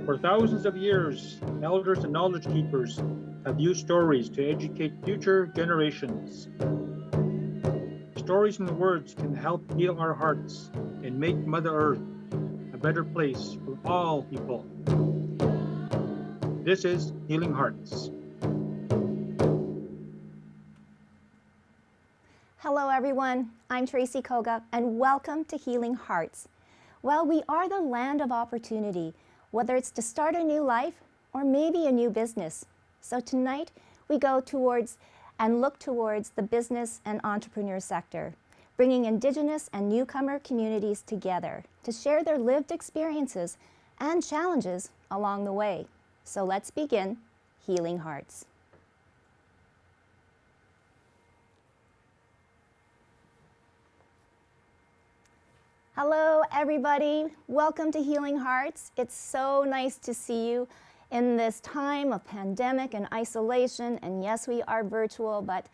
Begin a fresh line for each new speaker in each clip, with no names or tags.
For thousands of years, elders and knowledge keepers have used stories to educate future generations. Stories and words can help heal our hearts and make Mother Earth a better place for all people. This is Healing Hearts.
Hello everyone, I'm Tracy Koga and welcome to Healing Hearts. Well, we are the land of opportunity, whether it's to start a new life or maybe a new business. So tonight we go towards and look towards the business and entrepreneur sector, bringing Indigenous and newcomer communities together to share their lived experiences and challenges along the way. So let's begin Healing Hearts. Hello everybody, welcome to Healing Hearts. It's so nice to see you in this time of pandemic and isolation, and yes, we are virtual, but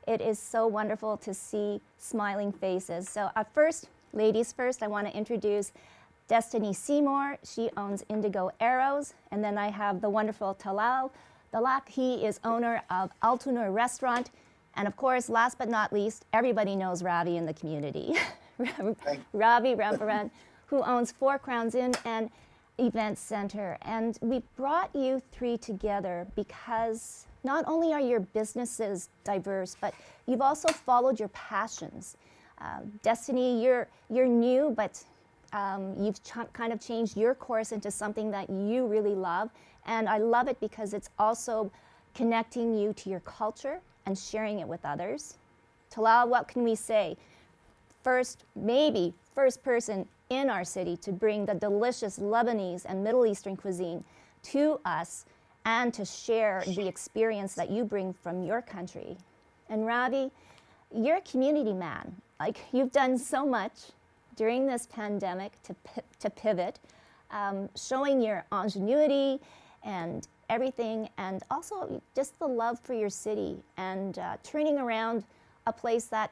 it is so wonderful to see smiling faces. So at first, ladies first, I want to introduce Destiny Seymour. She owns Indigo Arrows, and then I have the wonderful Talal Dalank. He is owner of Altanour restaurant, and of course, last but not least, everybody knows Ravi in the community. Ravi Ramberran, who owns Four Crowns Inn and Event Center. And we brought you three together because not only are your businesses diverse, but you've also followed your passions. Destiny, you're new, but you've kind of changed your course into something that you really love. And I love it because it's also connecting you to your culture and sharing it with others. Talal, what can we say? First person in our city to bring the delicious Lebanese and Middle Eastern cuisine to us and to share the experience that you bring from your country. And Ravi, you're a community man. Like, you've done so much during this pandemic to pivot, showing your ingenuity and everything, and also just the love for your city and turning around a place that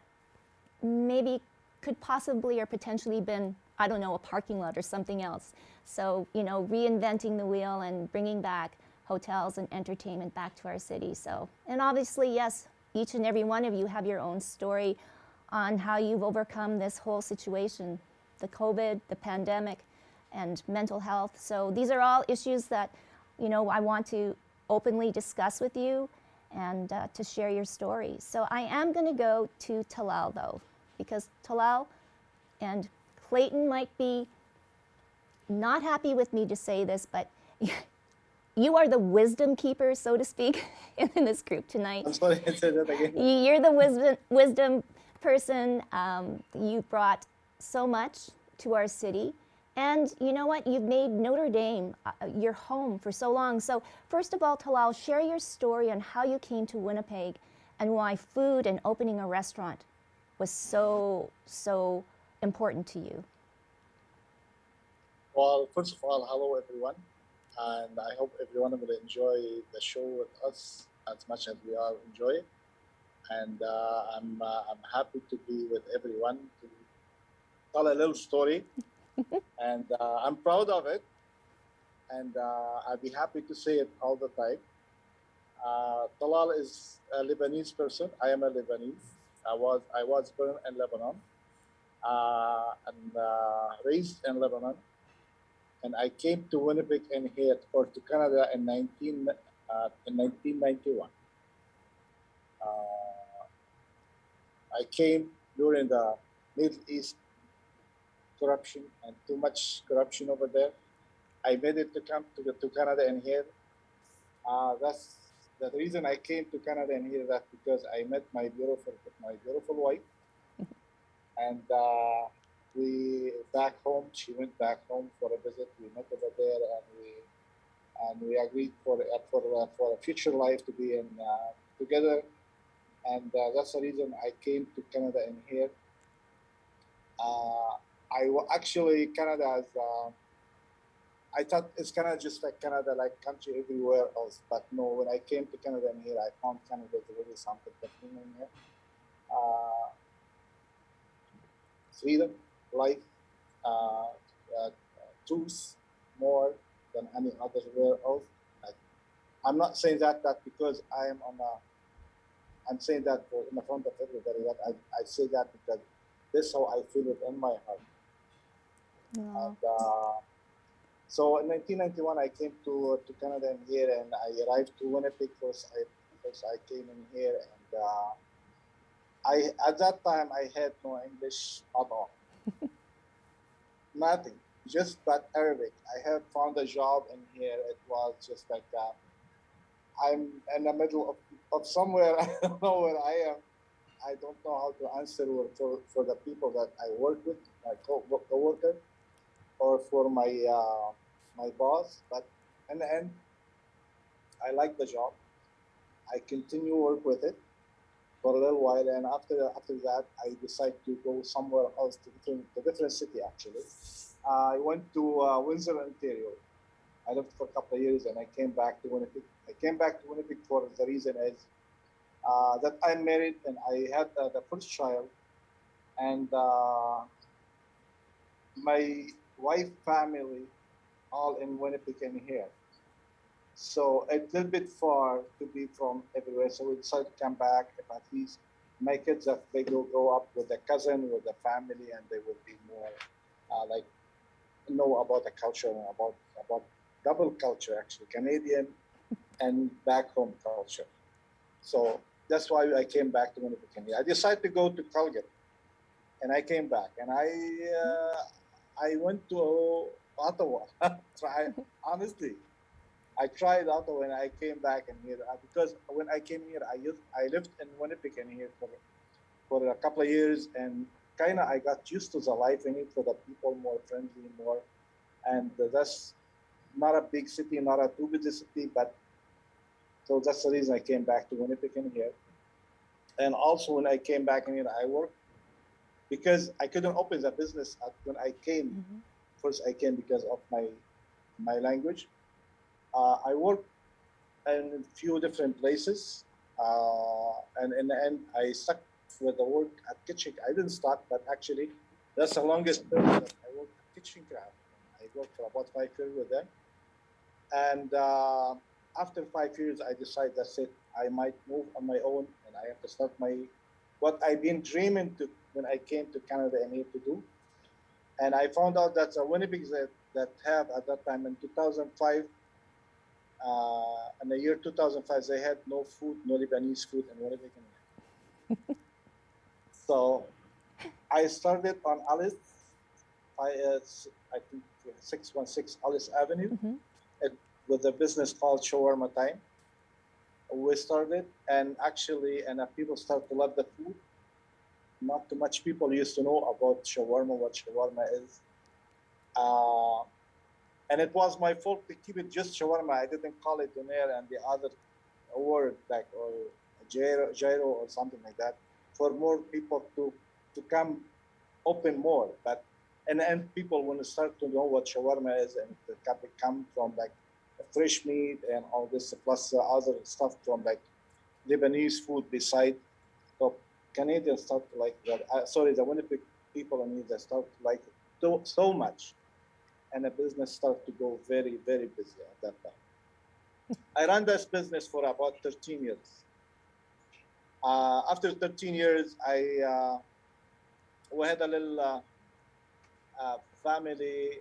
maybe could possibly or potentially been, I don't know, a parking lot or something else. So, you know, reinventing the wheel and bringing back hotels and entertainment back to our city. So, and obviously, yes, each and every one of you have your own story on how you've overcome this whole situation, the COVID, the pandemic, and mental health. So these are all issues that, you know, I want to openly discuss with you and to share your story. So I am going to go to Talal, though, because Talal and Clayton might be not happy with me to say this, but you are the wisdom keeper, so to speak, in this group tonight.
I'm sorry, say that again.
You're the wisdom person. You brought so much to our city. And you know what? You've made Notre Dame your home for so long. So first of all, Talal, share your story on how you came to Winnipeg and why food and opening a restaurant was so important to you.
Well, first of all, hello everyone, and I hope everyone will enjoy the show with us as much as we are enjoying. And I'm happy to be with everyone to tell a little story, and I'm proud of it. And I'll be happy to say it all the time. Talal is a Lebanese person. I am a Lebanese. I was born in Lebanon and raised in Lebanon, and I came to Winnipeg and here or to Canada in 1991. I came during the Middle East corruption and too much corruption over there. I made it to come to Canada and here. That's the reason I came to Canada and here. That because I met my beautiful wife, and we back home. She went back home for a visit. We met over there, and we agreed for a future life to be in together. And that's the reason I came to Canada and here. Actually Canada is. I thought it's kind of just like Canada, like country everywhere else. But no, when I came to Canada and here, I found Canada is really something different in here. Freedom, life, truth, more than any other else. Like, I'm not saying that because I'm saying that in the front of everybody. That I say that because this is how I feel it in my heart.
Wow.
And so in 1991, I came to Canada and here, and I arrived to Winnipeg. First, I came in here, and at that time I had no English at all, nothing, just but Arabic. I have found a job in here. It was just like I'm in the middle of somewhere. I don't know where I am. I don't know how to answer for the people that I work with, my co-worker, or for my boss. But in the end, I like the job. I continue work with it for a little while, and after that, I decided to go somewhere else to different city. Actually, I went to Windsor, Ontario. I lived for a couple of years, and I came back to Winnipeg. I came back to Winnipeg for the reason is that I'm married and I had the first child, and my wife family all in Winnipeg and here. So a little bit far to be from everywhere. So we decided to come back if at least my kids, if they go up with a cousin, with a family, and they will be more like know about the culture and about double culture, actually, Canadian and back home culture. So that's why I came back to Winnipeg. I decided to go to Calgary, and I came back, and I went to Ottawa. Honestly, I tried Ottawa, and I came back and here because when I came here, I lived in Winnipeg and here for a couple of years, and kind of I got used to the life in it, for the people more friendly, more, and that's not a big city, not a too busy city, but so that's the reason I came back to Winnipeg and here. And also when I came back in here, I worked because I couldn't open the business when I came.
Mm-hmm.
First, I came because of my language. I worked in a few different places, and in the end, I stuck with the work at Kitchen. I didn't start, but actually, that's the longest term that I worked at Kitchen Craft. I worked for about 5 years with them, and after 5 years, I decided that's it. I might move on my own, and I have to start what I've been dreaming to when I came to Canada and here to do. And I found out that the Winnipeg that have at that time in 2005, in the year 2005, they had no food, no Lebanese food in Winnipeg. So I started on Alice, I think 616 Alice Avenue,
Mm-hmm.
with a business called Shawarma Time. We started, and actually, people start to love the food. Not too much people used to know about shawarma, what shawarma is. And it was my fault to keep it just shawarma. I didn't call it doner and the other word like or gyro or something like that, for more people to come open more. But in the end, people want to start to know what shawarma is, and it come from like fresh meat and all this, plus other stuff from like Lebanese food beside. So Canadians start to like that. The Winnipeg people in India start to like it so much, and the business started to go very, very busy at that time. I ran this business for about 13 years. After 13 years, we had a little family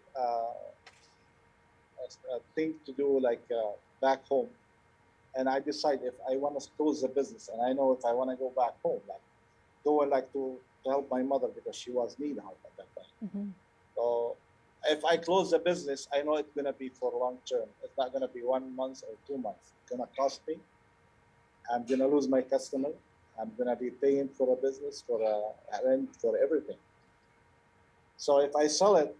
thing to do, like back home. And I decide if I want to close the business, and I know if I want to go back home, like going like to help my mother because she was need help at that time.
Mm-hmm.
So if I close the business, I know it's gonna be for long term. It's not gonna be 1 month or 2 months. It's gonna cost me. I'm gonna lose my customer. I'm gonna be paying for a business, for a rent, for everything. So if I sell it,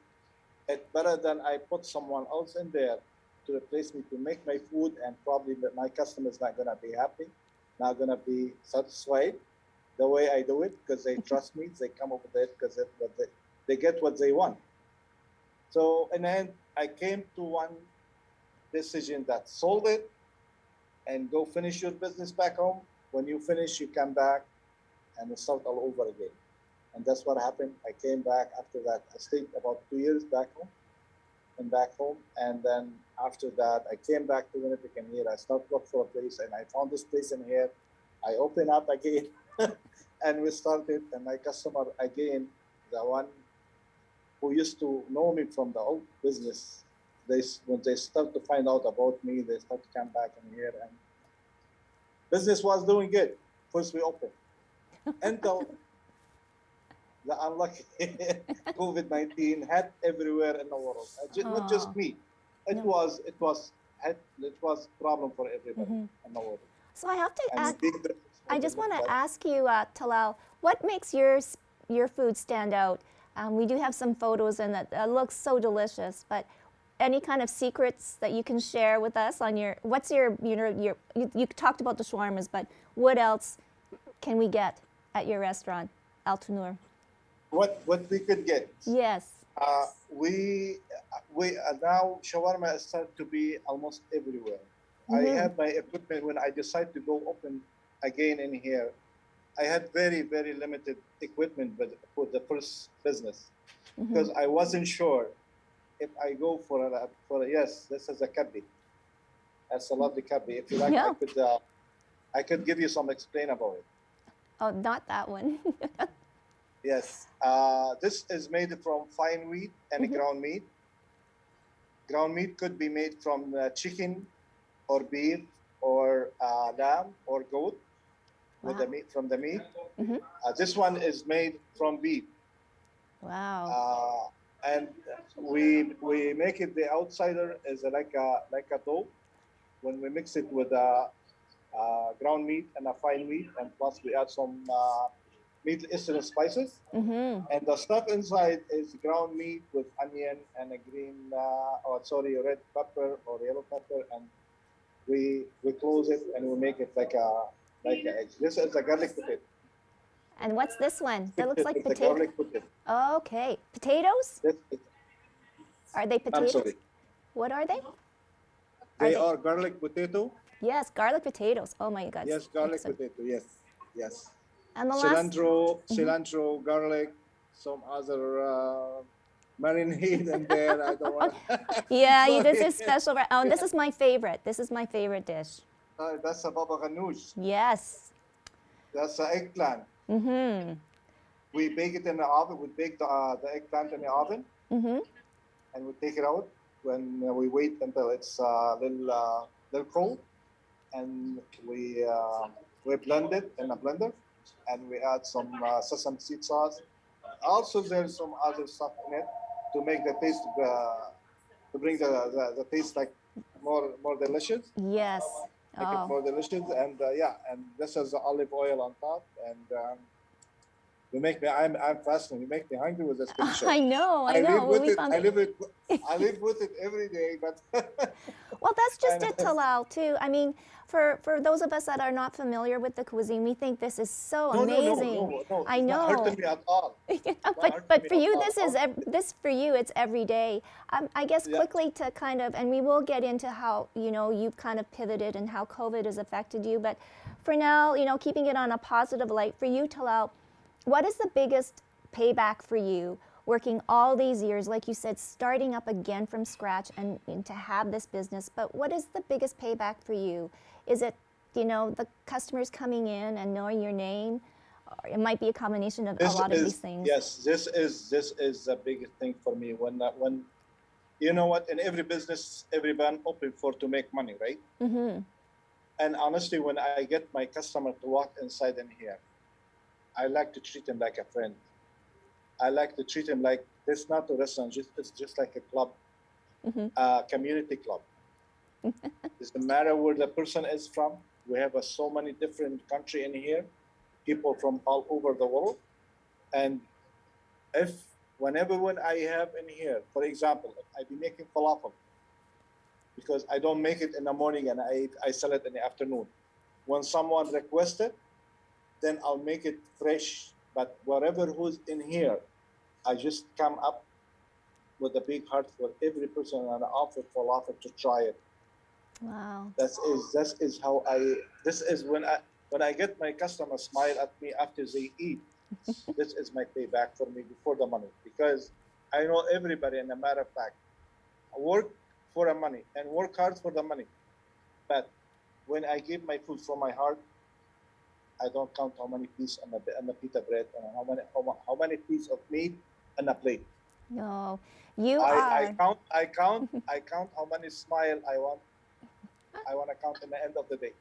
it's better than I put someone else in there to replace me to make my food, and probably my customer's not gonna be happy, not gonna be satisfied the way I do it, because they trust me. They come up with it because they get what they want. So in the end, I came to one decision that sold it and go finish your business back home. When you finish, you come back and start all over again. And that's what happened. I came back after that. I stayed about 2 years back home. and back home. And then after that, I came back to Winnipeg, and here I started looking for a place, and I found this place in here. I opened up again, and we started. And my customer again, the one who used to know me from the old business, when they start to find out about me, they start to come back in here, and business was doing good. First we opened until the unlucky COVID-19 hit everywhere in the world. Not just me. It was problem for everybody in the world.
So I have to
And
ask,
big business
I just want to
opened,
ask you, Talal, what makes your food stand out? We do have some photos, and it looks so delicious. But any kind of secrets that you can share with us on you talked about the shawarmas, but what else can we get at your restaurant, Altanour?
what we could get.
Yes.
We now shawarma start to be almost everywhere. I had my equipment when I decided to go open again in here. I had very, very limited equipment for the first business because I wasn't sure if I go for yes, this is a kabbi. That's a lovely kabbi. If you like, I could give you some explain about it.
Oh, not that one.
Yes, this is made from fine wheat and ground meat. Ground meat could be made from chicken or beef or lamb or goat with the meat from the meat. This one is made from beef.
Wow.
And we make it, the outsider is like a dough. When we mix it with ground meat and a fine wheat, and plus we add some Middle Eastern spices. And the stuff inside is ground meat with onion and a red pepper or yellow pepper, and we close it and we make it like an egg. This is a garlic potato.
And what's this one? That looks like
It's a
potato.
garlic potato.
Okay. Potatoes? Are they potatoes?
I'm sorry.
What are they?
They are garlic potato.
Yes, garlic potatoes. Oh my God.
Yes, garlic potato. Yes, yes.
And the
cilantro, garlic, some other marinade in there. I don't want.
Yeah, this is special. Oh, this is my favorite. This is my favorite dish.
That's a baba ganoush.
Yes.
That's an eggplant. We bake it in the oven. We bake the eggplant in the oven, and we take it out when we wait until it's little cold, and we blend it in a blender, and we add some sesame seed sauce. Also, there's some other stuff in it to make the taste to bring the taste like more delicious.
Yes.
Make it more delicious, and and this is the olive oil on top, and you make me. I'm fascinated. You make me hungry with this picture.
I know.
I live with it. I live with it every day. But
well, that's just it, Talal, too. I mean, for those of us that are not familiar with the cuisine, we think this is so amazing.
No,
I know.
Not hurting me at all.
but for you, for you, it's every day. I guess quickly to kind of, and we will get into how you've kind of pivoted and how COVID has affected you. But for now, keeping it on a positive light for you, Talal, what is the biggest payback for you? Working all these years, like you said, starting up again from scratch and to have this business. But what is the biggest payback for you? Is it, the customers coming in and knowing your name? Or it might be a combination of a lot of these things.
Yes, this is the biggest thing for me. When you know what, in every business, everyone open to make money, right? And honestly, when I get my customer to walk inside in here, I like to treat him like a friend. I like to treat him like this, not a restaurant, it's just like a club, community club. Doesn't matter where the person is from. We have so many different countries in here, people from all over the world. And whenever I have in here, for example, I be making falafel, because I don't make it in the morning and I sell it in the afternoon. When someone requests it, then I'll make it fresh. But whatever who's in here, I just come up with a big heart for every person and offer falafel to try it.
Wow.
This is when I get my customers smile at me after they eat. This is my payback for me before the money, because I know everybody. And a matter of fact, work for the money and work hard for the money. But when I give my food from my heart, I don't count how many pieces on the pita bread and how many pieces of meat on a plate.
No, you
I
are.
I count how many smile I want. I want to count in the end of the day.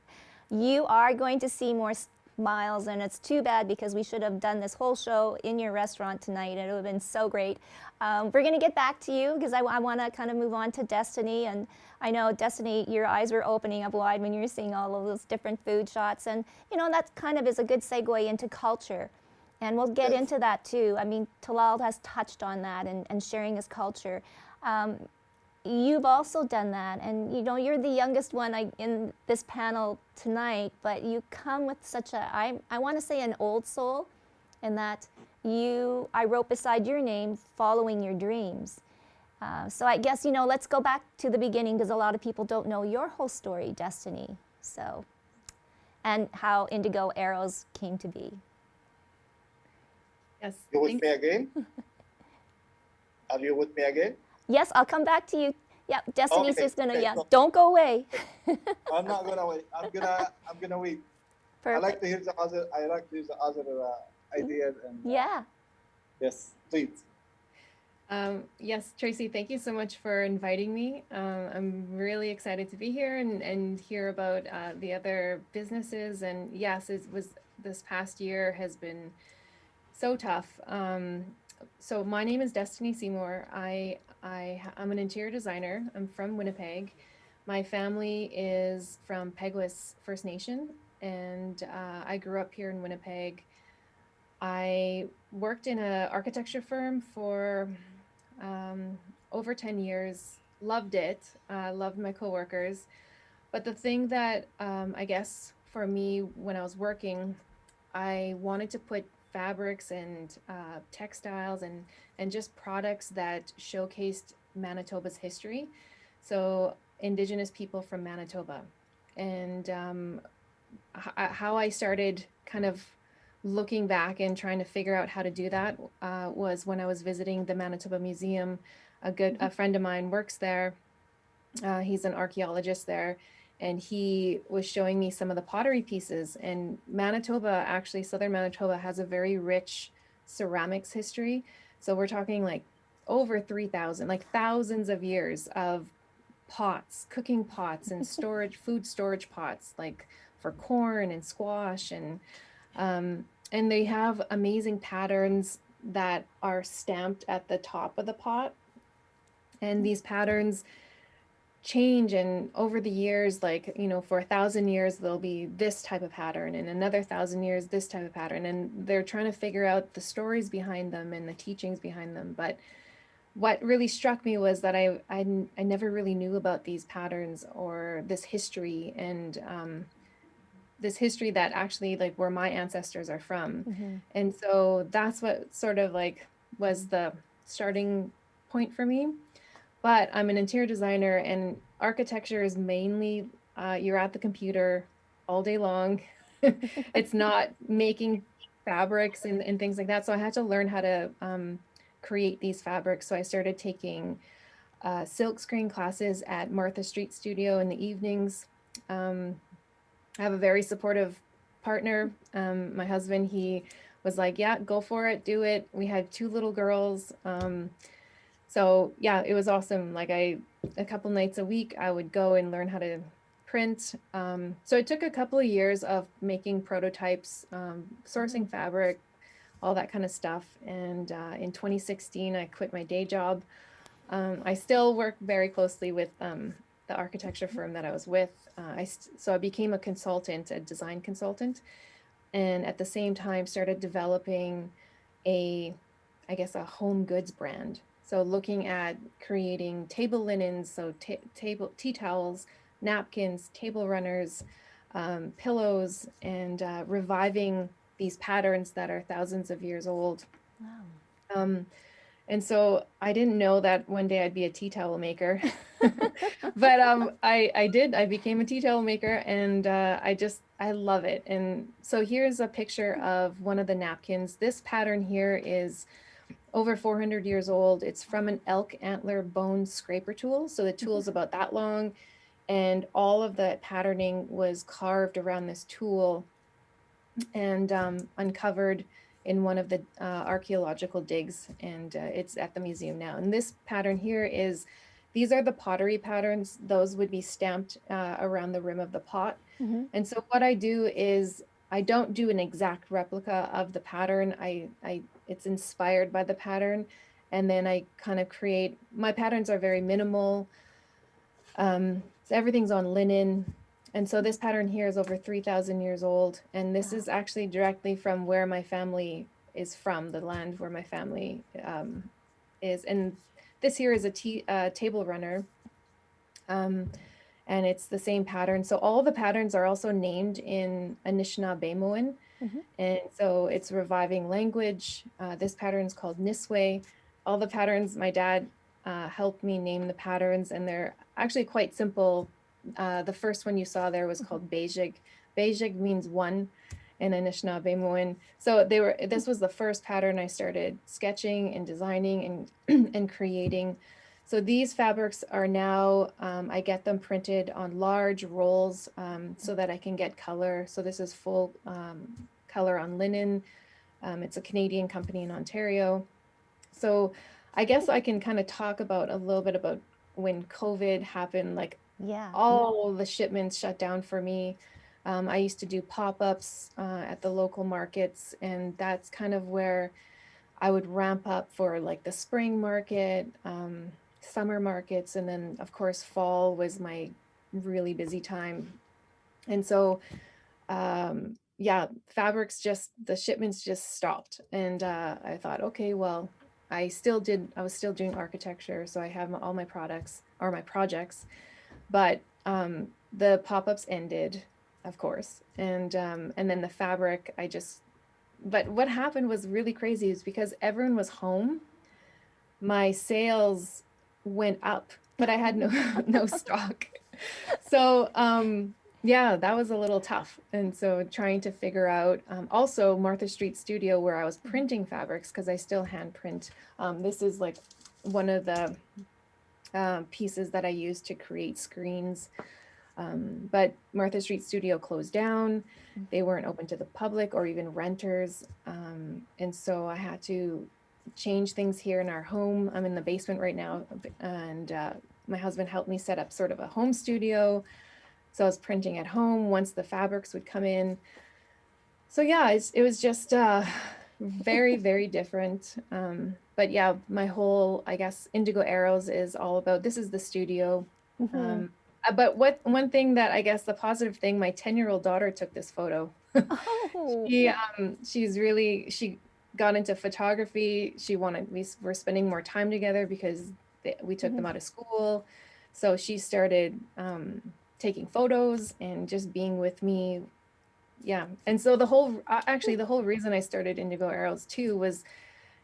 You are going to see more smiles, and it's too bad because we should have done this whole show in your restaurant tonight. It would have been so great. We're going to get back to you because I want to kind of move on to Destiny. And I know, Destiny, your eyes were opening up wide when you were seeing all of those different food shots. And, you know, that kind of is a good segue into culture. And we'll get
Yes.
into that too. I mean, Talal has touched on that and sharing his culture. You've also done that, and you know, you're the youngest one in this panel tonight, but you come with such a, I want to say an old soul, in that I wrote beside your name, following your dreams. So I guess, you know, let's go back to the beginning because a lot of people don't know your whole story, Destiny, so, and how Indigo Arrows came to be.
Yes.
You with me again? Are you with me again?
Yes, I'll come back to you. Yeah, Destiny's
Okay,
just gonna,
okay,
yeah,
so-
don't go away.
I'm not gonna wait. I'm gonna wait.
Perfect.
I like to hear the other ideas and
Yeah.
yes, please.
Yes, Tracy, thank you so much for inviting me. I'm really excited to be here and hear about the other businesses. And yes, this past year has been so tough. So my name is Destiny Seymour. I'm an interior designer. I'm from Winnipeg. My family is from Peguis First Nation, and I grew up here in Winnipeg. I worked in an architecture firm for over 10 years. Loved it. Loved my coworkers. But the thing that I guess for me when I was working, I wanted to put fabrics and textiles and just products that showcased Manitoba's history. So Indigenous people from Manitoba. And how I started kind of looking back and trying to figure out how to do that was when I was visiting the Manitoba Museum. A friend of mine works there. He's an archaeologist there. And he was showing me some of the pottery pieces. And Manitoba, actually, southern Manitoba has a very rich ceramics history. So we're talking like over 3,000, like thousands of years of pots, cooking pots and food storage pots, like for corn and squash. And they have amazing patterns that are stamped at the top of the pot. And these patterns change, and over the years, like, you know, for 1,000 years there'll be this type of pattern, and another 1,000 years this type of pattern, and they're trying to figure out the stories behind them and the teachings behind them. But what really struck me was that I never really knew about these patterns or this history, and this history that actually, like, where my ancestors are from. And so that's what sort of like was the starting point for me. But I'm an interior designer, and architecture is mainly you're at the computer all day long. It's not making fabrics and things like that. So I had to learn how to create these fabrics. So I started taking silk screen classes at Martha Street Studio in the evenings. I have a very supportive partner. My husband, he was like, yeah, go for it, do it. We had 2 little girls. So yeah, it was awesome. Like a couple nights a week, I would go and learn how to print. So it took a couple of years of making prototypes, sourcing fabric, all that kind of stuff. And in 2016, I quit my day job. I still work very closely with the architecture firm that I was with. So I became a consultant, a design consultant, and at the same time started developing I guess a home goods brand. So looking at creating table linens, so tea towels, napkins, table runners, pillows, and reviving these patterns that are thousands of years old.
Wow.
And so I didn't know that one day I'd be a tea towel maker, but I did. I became a tea towel maker, and I love it. And so here's a picture of one of the napkins. This pattern here is over 400 years old. It's from an elk antler bone scraper tool. So the tool is about that long, and all of the patterning was carved around this tool and uncovered in one of the archaeological digs, and it's at the museum now. And this pattern here these are the pottery patterns. Those would be stamped around the rim of the pot. And so what I do is I don't do an exact replica of the pattern. It's inspired by the pattern, and then I kind of create, my patterns are very minimal. So everything's on linen. And so this pattern here is over 3,000 years old. And this is actually directly from where my family is from, the land where my family is. And this here is a table runner. And it's the same pattern. So all the patterns are also named in Anishinaabemowin. And so it's reviving language. This pattern is called Niswe. All the patterns, my dad helped me name the patterns, and they're actually quite simple. The first one you saw there was called Bejig. Bejig means one in Anishinaabemowin. So this was the first pattern I started sketching and designing and creating. So these fabrics are now, I get them printed on large rolls so that I can get color. So this is full color on linen. It's a Canadian company in Ontario. So I guess I can kind of talk about a little bit about when COVID happened, like all the shipments shut down for me. I used to do pop-ups at the local markets, and that's kind of where I would ramp up for like the spring market, summer markets, and then of course fall was my really busy time. And so fabrics the shipments just stopped, and I thought, okay, well, I was still doing architecture, so I have all my products or my projects, but the pop-ups ended, of course, and then the fabric, but what happened was really crazy, is because everyone was home, my sales went up, but I had no stock. So that was a little tough. And so trying to figure out, also Martha Street Studio, where I was printing fabrics, because I still hand print. This is like one of the pieces that I use to create screens. But Martha Street Studio closed down. They weren't open to the public or even renters. And so I had to change things here in our home. I'm in the basement right now, and my husband helped me set up sort of a home studio. So I was printing at home once the fabrics would come in. So yeah, it was just very, very different. But yeah, my whole, I guess, Indigo Arrows is all about, this is the studio. But one thing that, I guess the positive thing, my 10-year-old daughter took this photo. She got into photography. We were spending more time together because we took them out of school. So she started taking photos and just being with me. Yeah. And so the whole reason I started Indigo Arrows too was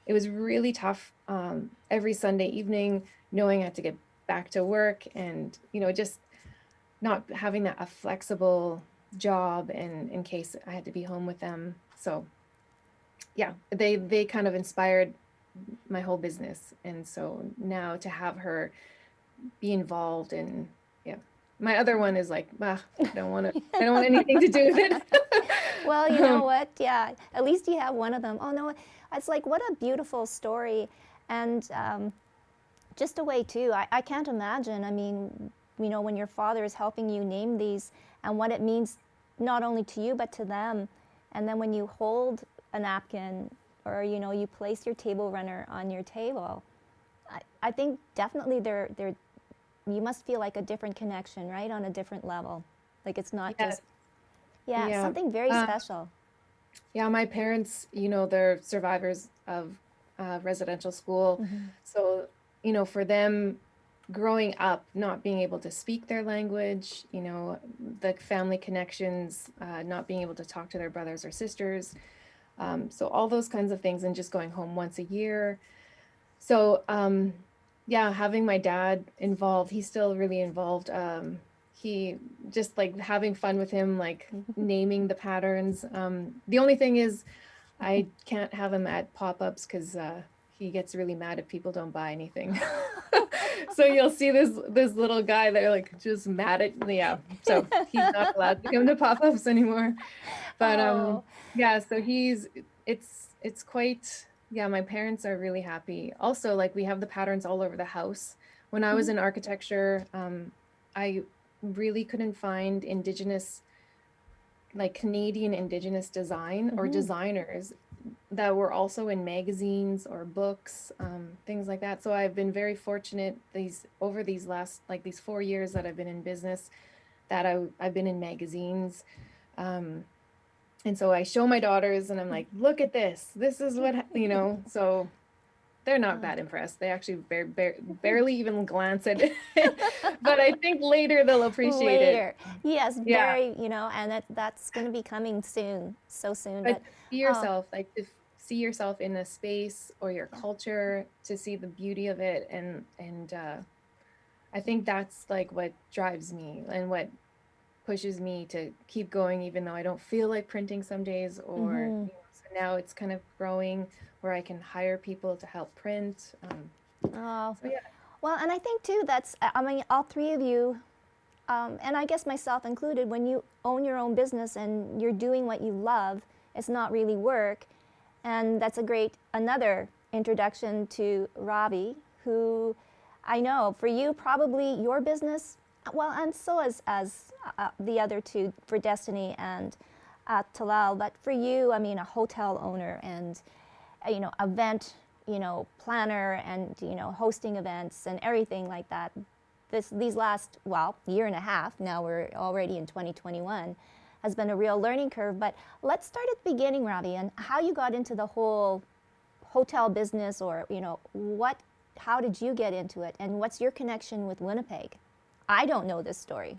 it was really tough every Sunday evening, knowing I had to get back to work, and, just not having a flexible job, and in case I had to be home with them. So yeah, they kind of inspired my whole business. And so now to have her be involved in, my other one is like, I don't want anything to do with it.
Well, you know what? Yeah, at least you have one of them. Oh no, it's like, what a beautiful story. And just a way too, I can't imagine, I mean, when your father is helping you name these, and what it means not only to you, but to them. And then when you hold a napkin, or, you place your table runner on your table, I think definitely you must feel like a different connection, right? On a different level. Like it's not just, something very special.
Yeah, my parents, they're survivors of residential school. So, for them growing up, not being able to speak their language, the family connections, not being able to talk to their brothers or sisters. So all those kinds of things, and just going home once a year. So, having my dad involved, he's still really involved. He just like having fun with him, like naming the patterns. The only thing is I can't have him at pop-ups because he gets really mad if people don't buy anything. So you'll see this little guy that like just mad at, yeah. So he's not allowed to come to pop-ups anymore. But
Oh.
yeah, so it's quite, yeah, my parents are really happy. Also, like we have the patterns all over the house. When I was in architecture, I really couldn't find Indigenous, like Canadian Indigenous design or designers that were also in magazines or books, things like that. So I've been very fortunate over these last, like these 4 years that I've been in business, that I've been in magazines. And so I show my daughters and I'm like, look at this. This is what, so they're not that impressed. They actually barely even glance at it. But I think later they'll appreciate it.
Yes,
Yeah.
very, and that's going to be coming soon, so soon.
But see yourself, like to see yourself in a space or your culture, to see the beauty of it. And I think that's like what drives me and what pushes me to keep going, even though I don't feel like printing some days, or so now it's kind of growing where I can hire people to help print.
Oh,
so yeah.
Well, and I think too, I mean, all three of you, and I guess myself included, when you own your own business and you're doing what you love, it's not really work. And that's another introduction to Ravi, who I know for you, probably your business, well, and so as the other two for Destiny and Talal, but for you, I mean, a hotel owner and, event, planner and, hosting events and everything like that. These last, year and a half, now we're already in 2021, has been a real learning curve. But let's start at the beginning, Ravi, and how you got into the whole hotel business, or, how did you get into it? And what's your connection with Winnipeg? I don't know this story.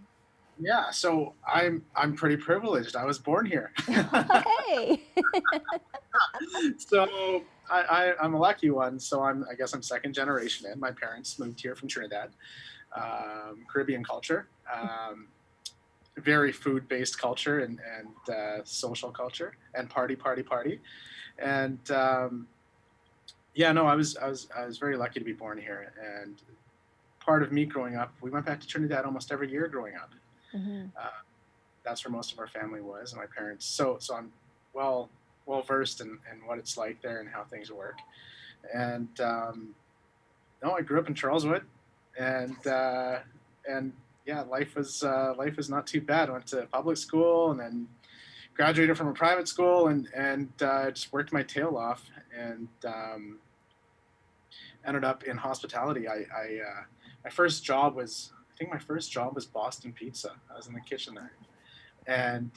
Yeah, so I'm pretty privileged. I was born here.
Hey.
So I'm a lucky one. So I guess I'm second generation in. My parents moved here from Trinidad. Caribbean culture, very food-based culture and social culture and party. And yeah, no, I was very lucky to be born here. And part of me growing up, we went back to Trinidad almost every year growing up. That's where most of our family was, and my parents. So I'm well versed in what it's like there and how things work. And no, I grew up in Charleswood, and yeah, life was not too bad. I went to public school and then graduated from a private school, and just worked my tail off, and ended up in hospitality. My first job was Boston Pizza. I was in the kitchen there, and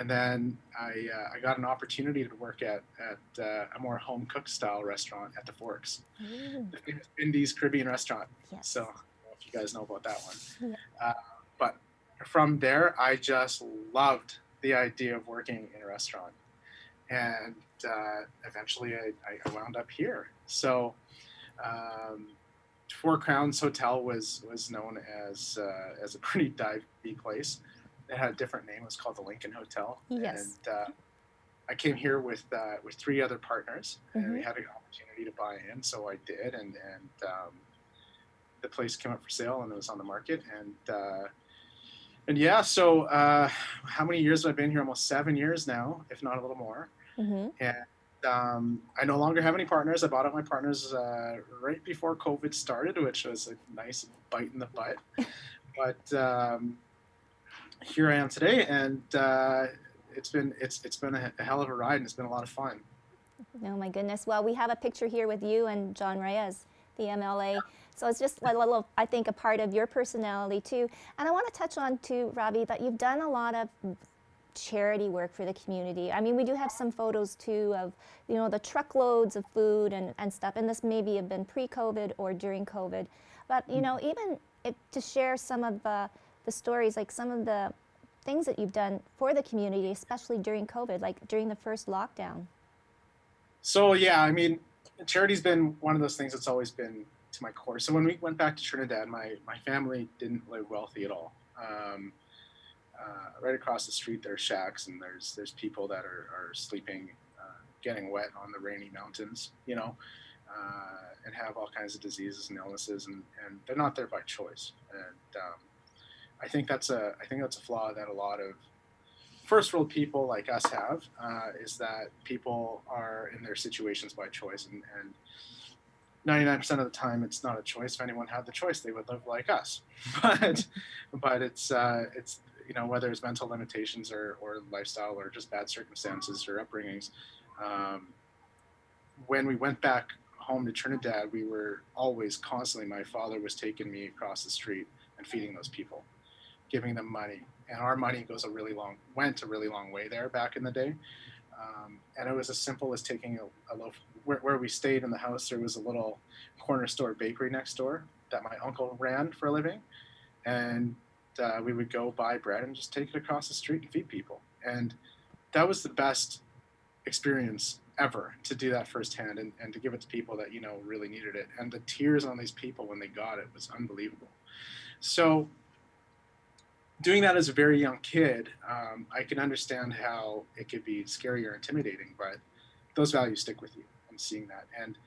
then I got an opportunity to work at a more home cooked style restaurant at the Forks, the famous Indies Caribbean restaurant.
Yes.
So I don't know if you guys know about that one.
Yeah.
But from there, I just loved the idea of working in a restaurant, and eventually I wound up here. So. Four Crowns Hotel was known as a pretty divey place. It had a different name. It was called the Lincoln Hotel.
Yes.
And I came here with 3 other partners, and we had an opportunity to buy in, so I did. And the place came up for sale, and it was on the market. And yeah, so how many years have I been here? Almost 7 years now, if not a little more. And I no longer have any partners. I bought out my partners right before COVID started, which was a nice bite in the butt. But here I am today, and it's been a hell of a ride, and it's been a lot of fun.
Oh my goodness. Well, we have a picture here with you and John Reyes, the MLA. So it's just a little, I think, a part of your personality too. And I want to touch on too, Ravi, that you've done a lot of charity work for the community. I mean, we do have some photos too of, the truckloads of food and stuff, and this maybe have been pre-COVID or during COVID. But, even to share some of the stories, like some of the things that you've done for the community, especially during COVID, like during the first lockdown.
So yeah, I mean, charity's been one of those things that's always been to my core. So when we went back to Trinidad, my family didn't live wealthy at all. Right across the street, there are shacks, and there's people that are sleeping getting wet on the rainy mountains, you know, and have all kinds of diseases and illnesses, and they're not there by choice. And I think that's a flaw that a lot of first world people like us have, is that people are in their situations by choice, and 99% of the time it's not a choice. If anyone had the choice, they would live like us. But it's you know, whether it's mental limitations or lifestyle or just bad circumstances or upbringings. When we went back home to Trinidad, we were always constantly, my father was taking me across the street and feeding those people, giving them money. And our money went a really long way there back in the day. And it was as simple as taking a loaf. Where we stayed in the house, there was a little corner store bakery next door that my uncle ran for a living. And we would go buy bread and just take it across the street and feed people. And that was the best experience ever, to do that firsthand and to give it to people that, you know, really needed it. And the tears on these people when they got it was unbelievable. So doing that as a very young kid, I can understand how it could be scary or intimidating, but those values stick with you, and seeing that. And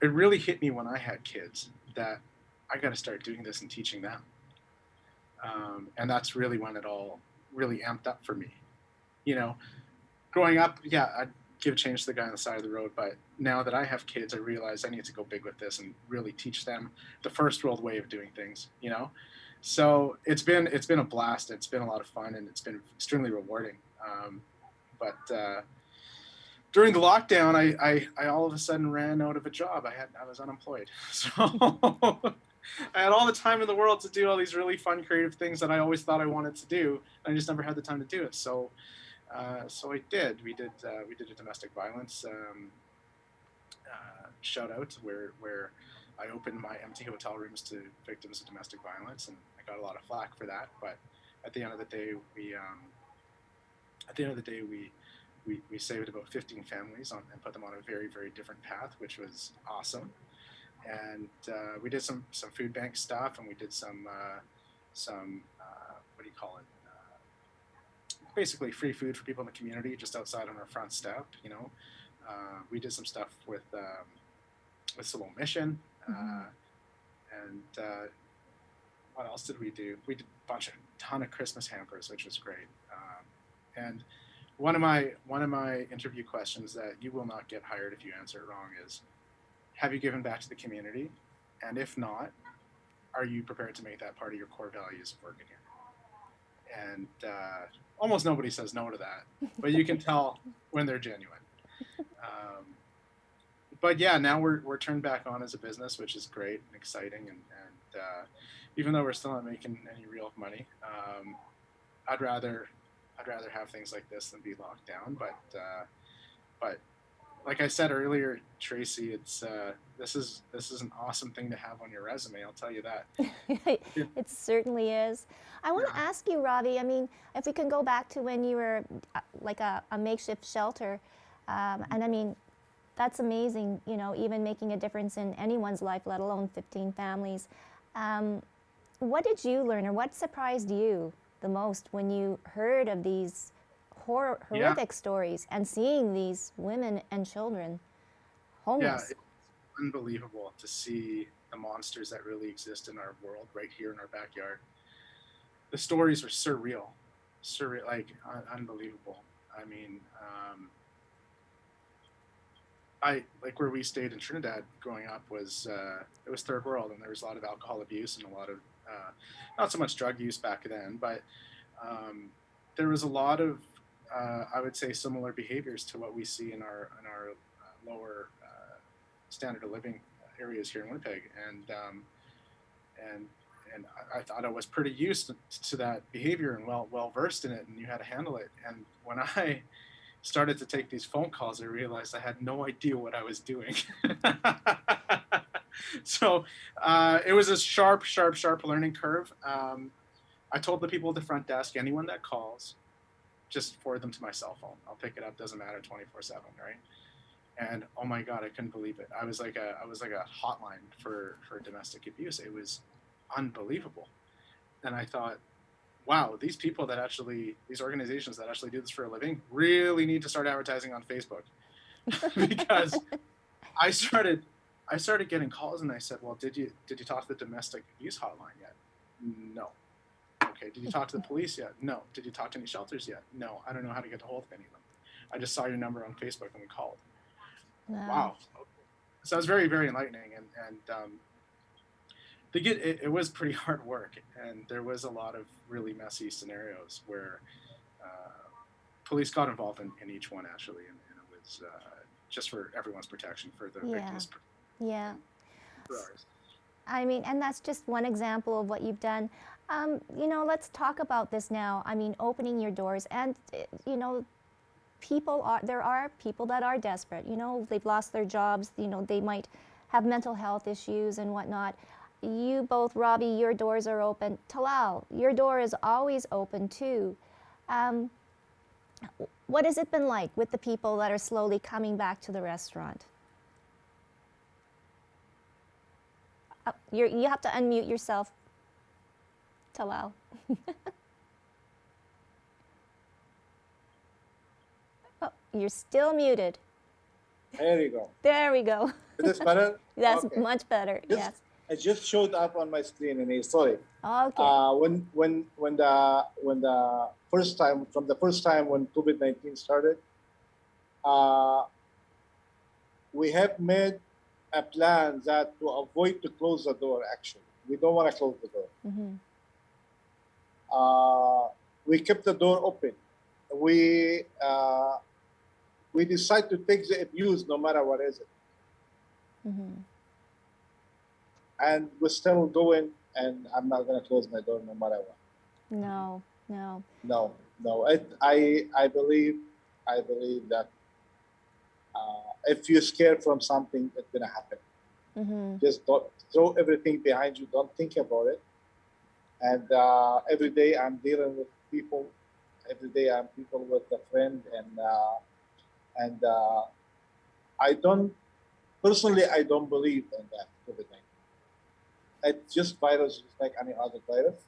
it really hit me when I had kids that I got to start doing this and teaching them. And that's really when it all really amped up for me. You know, growing up, yeah, I'd give change to the guy on the side of the road, but now that I have kids, I realize I need to go big with this and really teach them the first world way of doing things, you know? So it's been a blast. It's been a lot of fun, and it's been extremely rewarding. But during the lockdown, I all of a sudden ran out of a job. I was unemployed, so I had all the time in the world to do all these really fun, creative things that I always thought I wanted to do. And I just never had the time to do it. So I did. We did a domestic violence shout out where I opened my empty hotel rooms to victims of domestic violence, and I got a lot of flack for that. But at the end of the day, we saved about 15 families and put them on a very, very different path, which was awesome. And we did some food bank stuff, and we did some what do you call it? Basically free food for people in the community just outside on our front step. You know, we did some stuff with Seymour Mission. And what else did we do? We did a ton of Christmas hampers, which was great. And one of my interview questions that you will not get hired if you answer it wrong is, have you given back to the community? And if not, are you prepared to make that part of your core values of working here? And almost nobody says no to that, but you can tell when they're genuine. But yeah, now we're turned back on as a business, which is great and exciting. And even though we're still not making any real money, I'd rather have things like this than be locked down. But like I said earlier, Tracy, it's this is an awesome thing to have on your resume. I'll tell you that.
It certainly is. I want to ask you, Ravi, I mean, if we can go back to when you were like a makeshift shelter, and I mean, that's amazing, you know, even making a difference in anyone's life, let alone 15 families. What did you learn, or what surprised you the most when you heard of these horrific stories and seeing these women and children homeless?
Yeah, it's unbelievable to see the monsters that really exist in our world right here in our backyard. The stories were surreal, like unbelievable. I mean, like where we stayed in Trinidad growing up was it was third world, and there was a lot of alcohol abuse and a lot of not so much drug use back then, but there was a lot of I would say similar behaviors to what we see in our lower standard of living areas here in Winnipeg, and I thought I was pretty used to that behavior and well versed in it, and knew how to handle it. And when I started to take these phone calls, I realized I had no idea what I was doing. So it was a sharp learning curve. I told the people at the front desk, anyone that calls, just forward them to my cell phone. I'll pick it up, doesn't matter, 24/7, right? And oh my God, I couldn't believe it. I was like a hotline for domestic abuse. It was unbelievable. And I thought, wow, these organizations that actually do this for a living really need to start advertising on Facebook. because I started getting calls, and I said, well, did you talk to the domestic abuse hotline yet? No. Okay. Did you talk to the police yet? No. Did you talk to any shelters yet? No. I don't know how to get a hold of any of them. I just saw your number on Facebook and we called. Wow. So it was very, very enlightening, and it was pretty hard work, and there was a lot of really messy scenarios where police got involved in each one, actually, and it was just for everyone's protection, for the victims.
Yeah.
For ours.
I mean, and that's just one example of what you've done. You know, let's talk about this now. I mean, opening your doors, and you know, there are people that are desperate. You know, they've lost their jobs. You know, they might have mental health issues and whatnot. You both, Ravi, your doors are open. Talal, your door is always open too. What has it been like with the people that are slowly coming back to the restaurant? You have to unmute yourself, Talal. Oh, you're still muted.
There you go.
There we go.
Is this better?
That's
Okay.
much better. Yes.
It just showed up on my screen, and sorry.
Okay.
When the first time when COVID-19 started, we have made a plan that to avoid to close the door. Actually, we don't want to close the door.
Mm-hmm.
We kept the door open. We decide to take the abuse no matter what is it.
Mm-hmm.
And we're still going, and I'm not going to close my door no matter what.
No.
I believe that if you're scared from something, it's going to happen.
Mm-hmm.
Just don't throw everything behind you. Don't think about it. And every day I'm dealing with people. Every day I'm people with a friend, and I don't believe in that COVID-19. It's just virus, just like any other virus.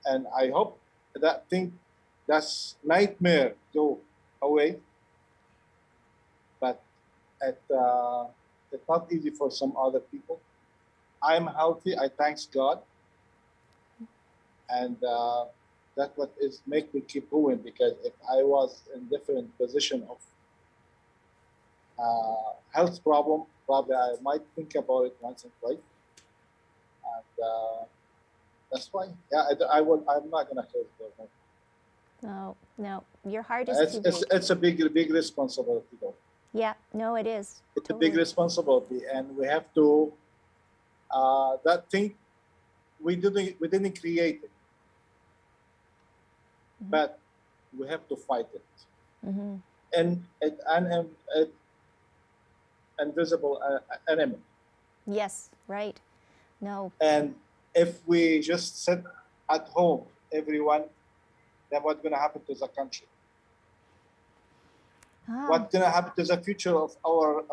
And I hope that's nightmare go away. But it's not easy for some other people. I'm healthy. I thanks God. And that's what is make me keep going, because if I was in different position of health problem, probably I might think about it once and twice. And that's why, I'm not gonna close the door.
No. Your heart is too big.
It's a big responsibility, though.
Yeah. No, it is.
It's
totally.
a big responsibility, and we have to. That thing, we didn't create it,
Mm-hmm.
but we have to fight it.
Mm-hmm.
And an invisible enemy.
Yes. Right. No.
And if we just sit at home, everyone, then what's going to happen to the country? What's going to happen to the future of our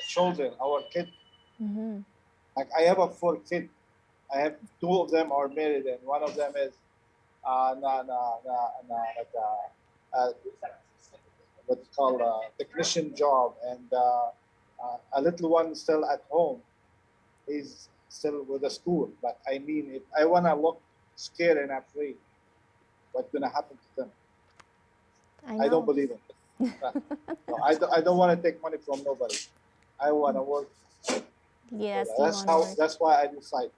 children, our kids?
Mm-hmm.
Like I have 4 kids. I have 2 of them are married, and one of them is what's called a technician job, and a little one still at home. He's still with the school. But I mean, if I want to look scared and afraid, what's going to happen to them? I don't believe in it. No, I don't want to take money from nobody. I want to work.
Yes.
That's why I decide.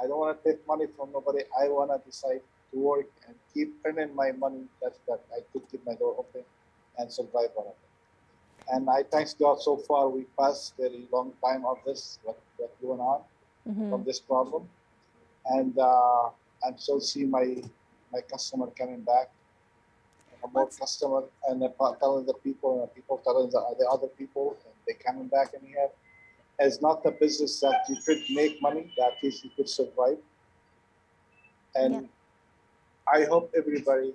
I don't want to take money from nobody. I want to decide to work and keep earning my money. That I could keep my door open and survive on it. And I thank God so far we passed very long time of this, what's going on from this problem. And I'm so see my customer coming back. More customer, and telling the people, and people telling the other people, and they coming back in here. It's not a business that you could make money, that is you could survive. And I hope everybody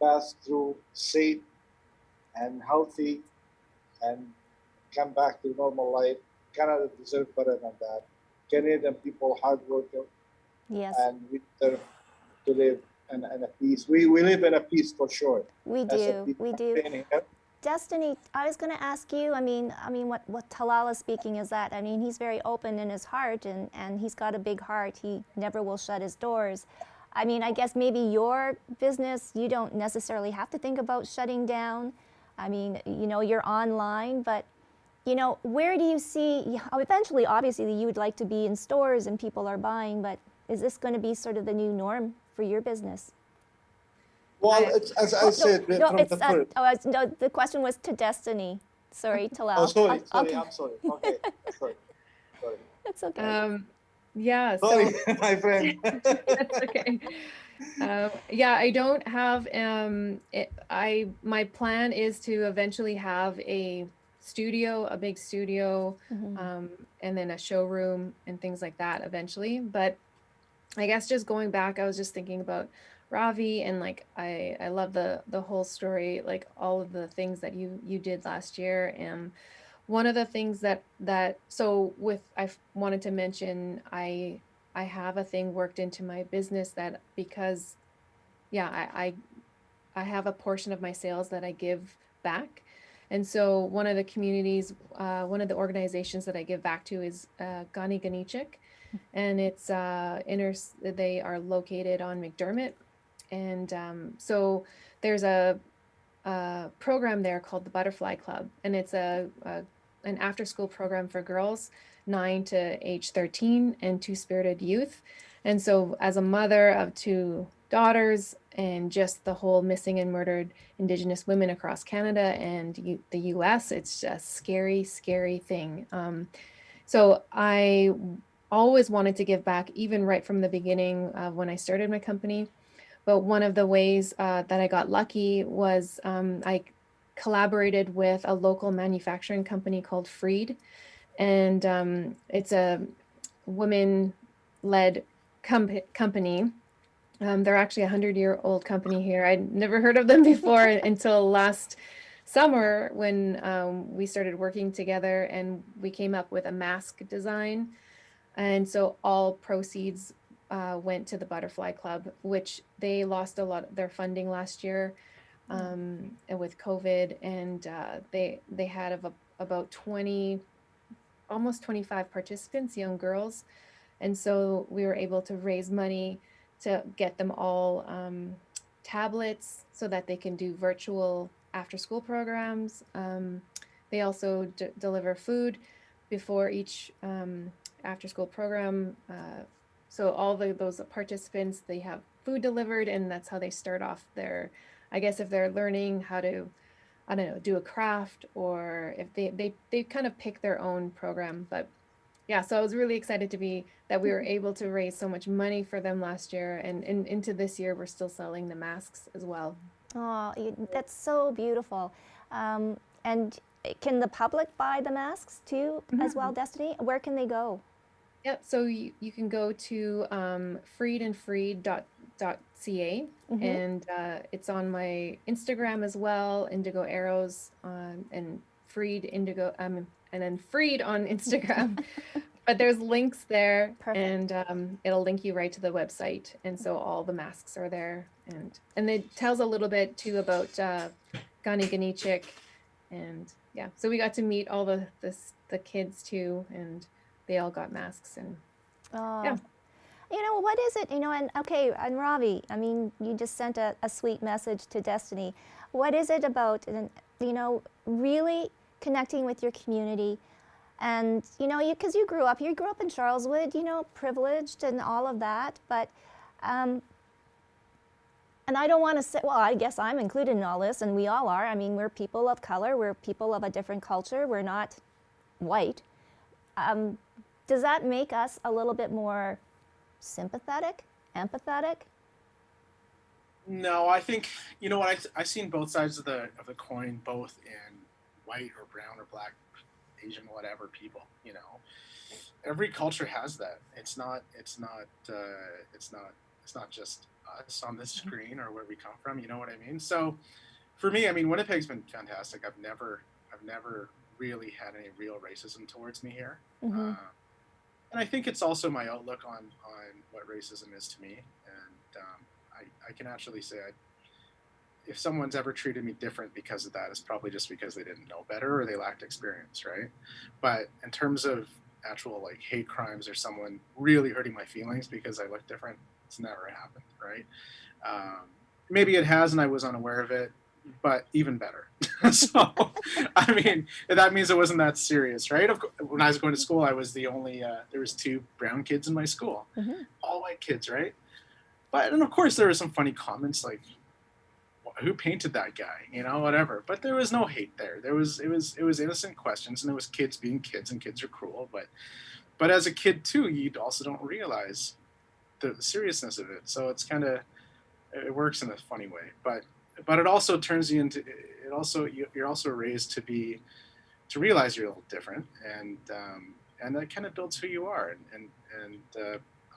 pass through safe and healthy and come back to normal life. Canada deserves better than that. Canadian people hard worker.
Yes.
And we deserve to live and a peace. We live in a peace for sure.
We
That's a
do.
peace
We do.
campaign here.
Destiny, I was going to ask you, I mean, what Talal is speaking is that, I mean, he's very open in his heart, and he's got a big heart. He never will shut his doors. I mean, I guess maybe your business, you don't necessarily have to think about shutting down. I mean, you know, you're online, but, you know, where do you see, eventually, obviously, you would like to be in stores and people are buying, but is this going to be sort of the new norm for your business?
Well, it's, as I said from the first.
No, the question was to Destiny. Sorry, Talal.
Oh, sorry,
Okay.
I'm sorry. Okay, sorry.
It's okay.
Yeah.
Sorry,
So
my friend.
that's okay. Yeah, I don't have. My plan is to eventually have a studio, a big studio, and then a showroom and things like that eventually. But I guess just going back, I was just thinking about Ravi, and like I love the whole story, like all of the things that you did last year. And one of the things that so with I wanted to mention, I have a thing worked into my business that, because I have a portion of my sales that I give back. And so one of the communities, one of the organizations that I give back to is Gani Ganichik, and it's they are located on McDermott. And so there's a program there called the Butterfly Club, and it's an after-school program for girls 9 to age 13 and two-spirited youth. And so as a mother of 2 daughters, and just the whole missing and murdered Indigenous women across Canada and the US, it's a scary, scary thing. So I always wanted to give back, even right from the beginning when I started my company. But one of the ways that I got lucky was I collaborated with a local manufacturing company called Freed. And it's a women-led company. They're actually a 100-year-old company here. I'd never heard of them before until last summer when we started working together, and we came up with a mask design. And so all proceeds went to the Butterfly Club, which they lost a lot of their funding last year and with COVID, and they had about 20, almost 25 participants, young girls. And so we were able to raise money to get them all tablets so that they can do virtual after-school programs. They also deliver food before each after-school program. So all those participants, they have food delivered, and that's how they start off their, I guess if they're learning how to, I don't know, do a craft, or if they kind of pick their own program. But yeah, so I was really excited that we were able to raise so much money for them last year, and into this year, we're still selling the masks as well.
Oh, that's so beautiful. And can the public buy the masks too, as well, Destiny? Where can they go?
Yep, so you can go to freedandfreed.ca, and it's on my Instagram as well, Indigo Arrows, and Freed Indigo, and then Freed on Instagram. But there's links there. Perfect. And it'll link you right to the website, and so all the masks are there, and it tells a little bit too about Gani Ganichik, and yeah, so we got to meet all the kids too, and they all got masks. And yeah.
You know, what is it, you know, and okay, and Ravi, I mean, you just sent a sweet message to Destiny. What is it about, you know, really connecting with your community? And, you know, because you grew up in Charleswood, you know, privileged and all of that, but, and I don't want to say, well, I guess I'm included in all this, and we all are. I mean, we're people of color, we're people of a different culture, we're not white. Does that make us a little bit more sympathetic, empathetic?
No, I think, you know what, I've seen both sides of the coin, both in white or brown or black, Asian, whatever people, you know. Every culture has that. It's not just us on this screen or where we come from, you know what I mean? So for me, I mean, Winnipeg's been fantastic. I've never really had any real racism towards me here. And I think it's also my outlook on what racism is to me. And I can actually say if someone's ever treated me different because of that, it's probably just because they didn't know better or they lacked experience, right? But in terms of actual like hate crimes or someone really hurting my feelings because I look different, it's never happened, right? Maybe it has and I was unaware of it, but even better. So, I mean, that means it wasn't that serious, right? When I was going to school, I was the only, there was 2 brown kids in my school, all white kids, right? But, and of course there were some funny comments like, who painted that guy, you know, whatever. But there was no hate there. It was innocent questions, and it was kids being kids, and kids are cruel. But as a kid too, you also don't realize the seriousness of it. So it's kind of, it works in a funny way. But it also turns you into, it also, you're also raised to realize you're a little different, and that kind of builds who you are. And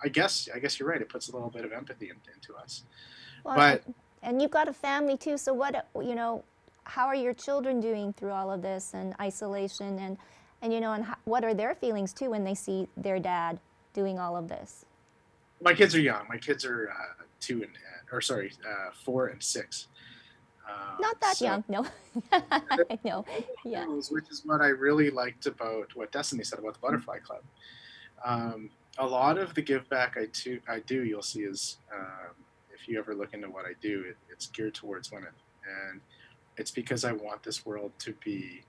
I guess you're right. It puts a little bit of empathy into us.
Well,
but
and you've got a family too, so what, you know, how are your children doing through all of this and isolation, and you know, and what are their feelings too when they see their dad doing all of this?
My kids are young. My kids are 4 and 6.
Not that young, no. I know, yeah.
Which is what I really liked about what Destiny said about the Butterfly Club. A lot of the give back I do, you'll see is, if you ever look into what I do, it's geared towards women. And it's because I want this world to be,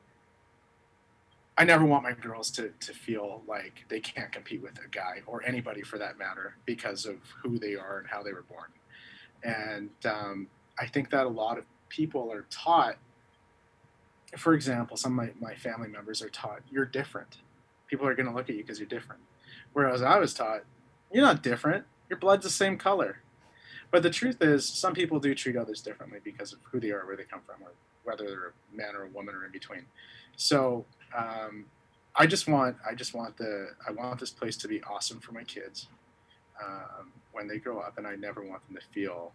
I never want my girls to feel like they can't compete with a guy or anybody for that matter because of who they are and how they were born. And I think that a lot of people are taught, for example, some of my family members are taught, you're different. People are going to look at you because you're different. Whereas I was taught, you're not different. Your blood's the same color. But the truth is, some people do treat others differently because of who they are, where they come from, or whether they're a man or a woman or in between. So I want this place to be awesome for my kids when they grow up, and I never want them to feel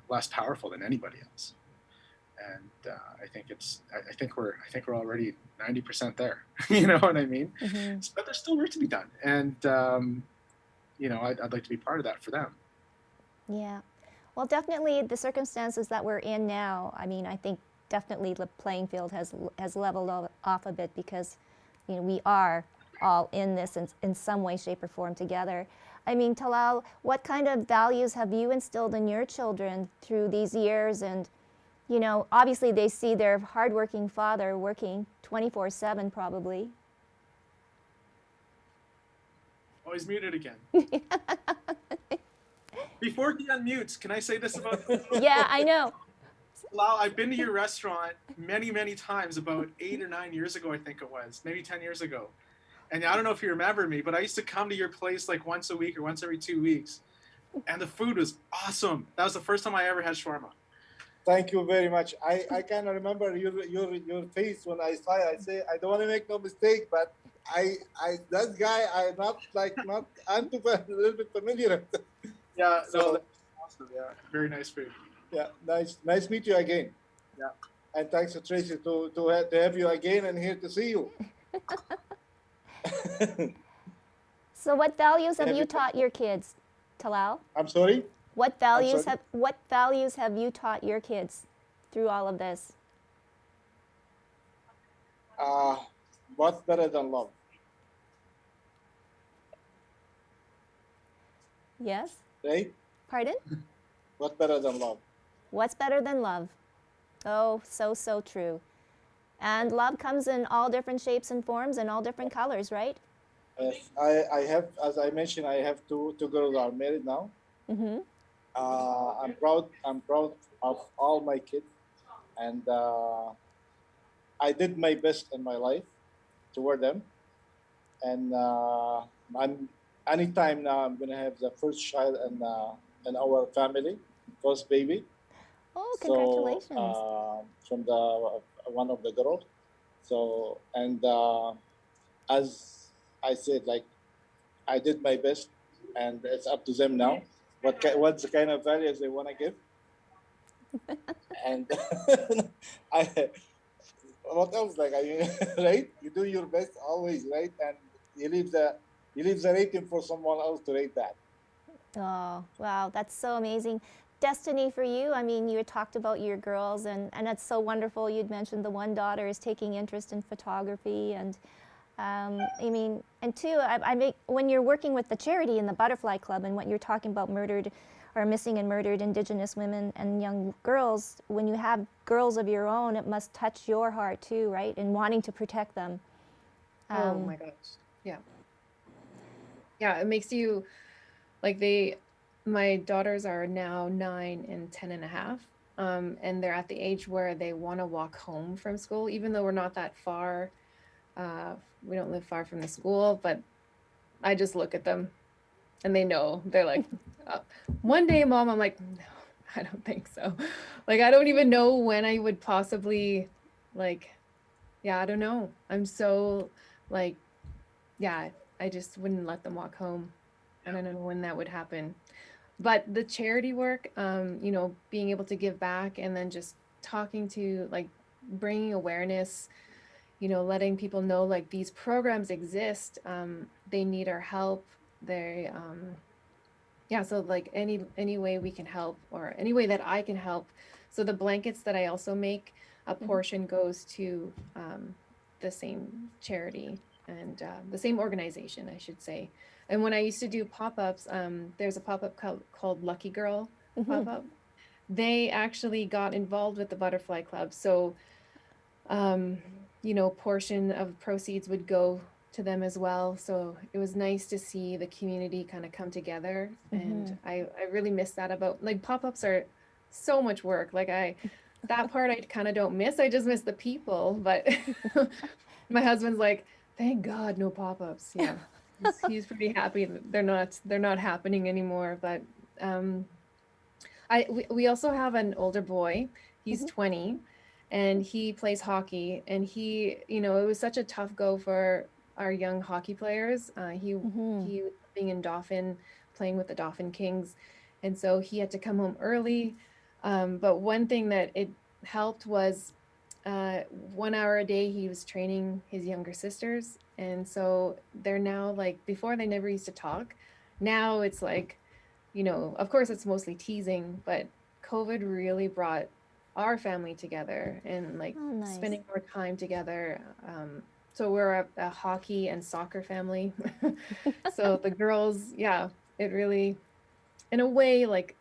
less powerful than anybody else. And I think we're already 90% there. You know what I mean? Mm-hmm. But there's still work to be done, and you know, I'd like to be part of that for them.
Yeah, well, definitely the circumstances that we're in now, I mean, I think definitely the playing field has leveled off a bit because, you know, we are all in this in some way, shape, or form together. I mean, Talal, what kind of values have you instilled in your children through these years? And, you know, obviously they see their hardworking father working 24/7 probably.
Oh, he's muted again. Before he unmutes, can I say this about
Yeah, I know.
Lau, I've been to your restaurant many, many times, about 8 or 9 years ago, I think it was, maybe 10 years ago. And I don't know if you remember me, but I used to come to your place like once a week or once every 2 weeks. And the food was awesome. That was the first time I ever had shawarma.
Thank you very much. I kind of remember your face when I saw it. I say, I don't want to make no mistake, but that guy, I'm a little bit familiar.
Yeah,
so,
no, that's awesome. Yeah, very nice food.
Yeah, nice to meet you again.
Yeah,
and thanks to Tracy to have you again and here to see you.
So, what values have you taught your kids, Talal?
I'm sorry.
What values have you taught your kids through all of this?
What's better than love?
Yes.
Right?
Pardon?
What's better than love?
What's better than love? Oh, so true. And love comes in all different shapes and forms and all different colors, right?
Yes, I have, as I mentioned, I have two girls are married now.
Mm-hmm.
I'm proud of all my kids, and I did my best in my life toward them. And anytime now I'm gonna have the first child in our family, first baby.
Oh, congratulations!
So, from the one of the girls. So, and as I said, like, I did my best, and it's up to them now. What's the kind of values they want to give? And what else? Like, I mean, right? You do your best always, right? And you leave the rating for someone else to rate that.
Oh, wow, that's so amazing. Destiny, for you, I mean, you had talked about your girls, and it's so wonderful. You'd mentioned the one daughter is taking interest in photography, and I mean, and two, when you're working with the charity and the Butterfly Club, and what you're talking about murdered or missing and murdered Indigenous women and young girls, when you have girls of your own, it must touch your heart too, right? And wanting to protect them.
Oh my gosh. Yeah. Yeah, it makes you like my daughters are now 9 and 10 and a half. And they're at the age where they want to walk home from school, even though we're not that far. We don't live far from the school, but I just look at them and they know. They're like, one day, Mom, I'm like, no, I don't think so. Like, I don't even know when I would possibly, like, yeah, I don't know. I'm so, like, yeah, I just wouldn't let them walk home. I don't know when that would happen. But the charity work, you know, being able to give back and then just talking to, like, bringing awareness, you know, letting people know, like, these programs exist. They need our help. They, yeah, so like any way we can help, or any way that I can help. So the blankets that I also make, a portion goes to the same charity and the same organization, I should say. And when I used to do pop-ups, there's a pop-up called Lucky Girl pop-up. They actually got involved with the Butterfly Club. So, you know, portion of proceeds would go to them as well. So it was nice to see the community kind of come together. And I really miss that about, like, pop-ups are so much work. Like that part I kind of don't miss. I just miss the people. But my husband's like, thank God no pop-ups. Yeah. He's pretty happy that they're not happening anymore. But we also have an older boy. He's 20 and he plays hockey, and he, you know, it was such a tough go for our young hockey players. He being in Dauphin, playing with the Dauphin Kings, and so he had to come home early. But one thing that it helped was 1 hour a day he was training his younger sisters, and so they're now, like, before they never used to talk. Now it's like, you know, of course it's mostly teasing, but COVID really brought our family together and, like, spending more time together. So we're a hockey and soccer family. So the girls, yeah, it really, in a way, like,